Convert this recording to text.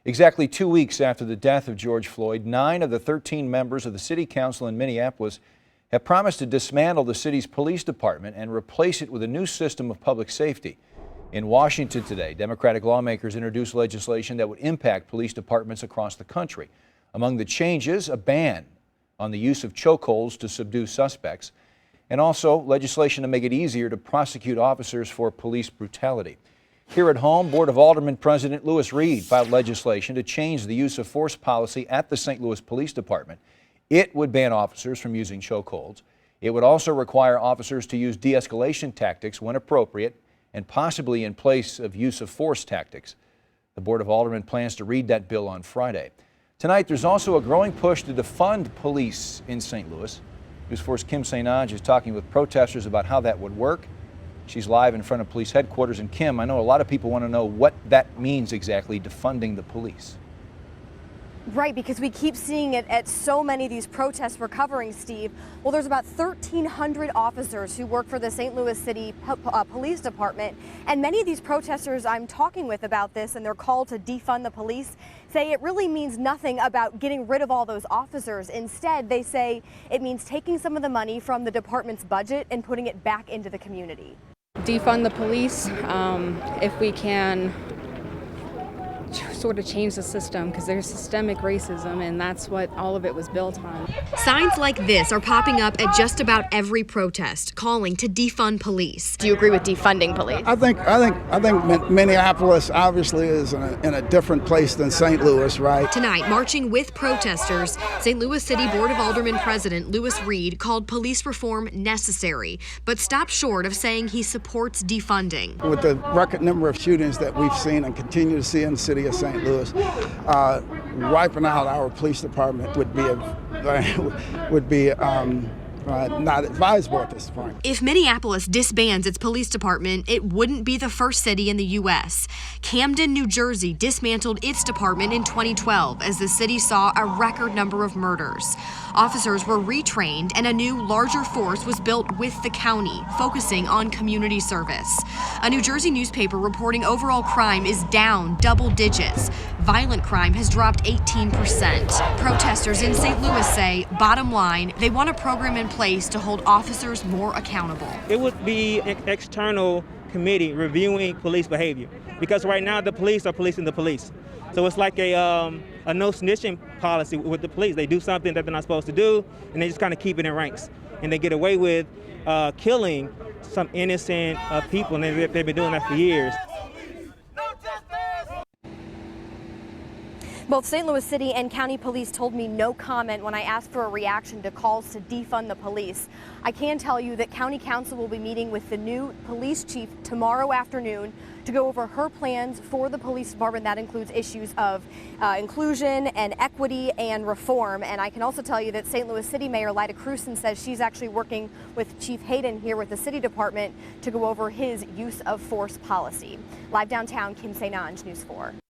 Exactly 2 weeks after the death of George Floyd, 9 of the 13 members of the city council in Minneapolis have promised to dismantle the city's police department and replace it with a new system of public safety. In Washington today, Democratic lawmakers introduced legislation that would impact police departments across the country. Among the changes, a ban on the use of chokeholds to subdue suspects, and also legislation to make it easier to prosecute officers for police brutality. Here at home, Board of Aldermen President Lewis Reed filed legislation to change the use of force policy at the St. Louis Police Department. It would ban officers from using chokeholds. It would also require officers to use de-escalation tactics when appropriate and possibly in place of use of force tactics. The Board of Aldermen plans to read that bill on Friday. Tonight, there's also a growing push to defund police in St. Louis. News 4's Kim St. Ange is talking with protesters about how that would work. She's live in front of police headquarters. And Kim, I know a lot of people want to know what that means exactly, defunding the police. Right, because we keep seeing it at so many of these protests we're covering, Steve. Well, there's about 1,300 officers who work for the St. Louis City Police Department. And many of these protesters I'm talking with about this and their call to defund the police say it really means nothing about getting rid of all those officers. Instead, they say it means taking some of the money from the department's budget and putting it back into the community. Defund the police, if we can sort of change the system, because there's systemic racism and that's what all of it was built on. Signs like this are popping up at just about every protest, calling to defund police. Do you agree with defunding police? I think Minneapolis obviously is in a different place than St. Louis, right? Tonight, marching with protesters, St. Louis City Board of Aldermen President Lewis Reed called police reform necessary, but stopped short of saying he supports defunding. With the record number of shootings that we've seen and continue to see in the city of St. Louis, wiping out our police department would be not advisable at this point. If Minneapolis disbands its police department, it wouldn't be the first city in the U.S. Camden, New Jersey dismantled its department in 2012 as the city saw a record number of murders. Officers were retrained and a new, larger force was built with the county, focusing on community service. A New Jersey newspaper reporting overall crime is down double digits. Violent crime has dropped 18%. Protesters in St. Louis say, bottom line, they want a program in place to hold officers more accountable. It would be an external committee reviewing police behavior, because right now the police are policing the police. So it's like a no snitching policy with the police. They do something that they're not supposed to do, and they just kind of keep it in ranks. And they get away with killing some innocent people, and they've been doing that for years. Both St. Louis City and County Police told me no comment when I asked for a reaction to calls to defund the police. I can tell you that County Council will be meeting with the new police chief tomorrow afternoon to go over her plans for the police department. That includes issues of inclusion and equity and reform. And I can also tell you that St. Louis City Mayor Lyda Krewson says she's actually working with Chief Hayden here with the city department to go over his use of force policy. Live downtown, Kim St. Ange, News 4.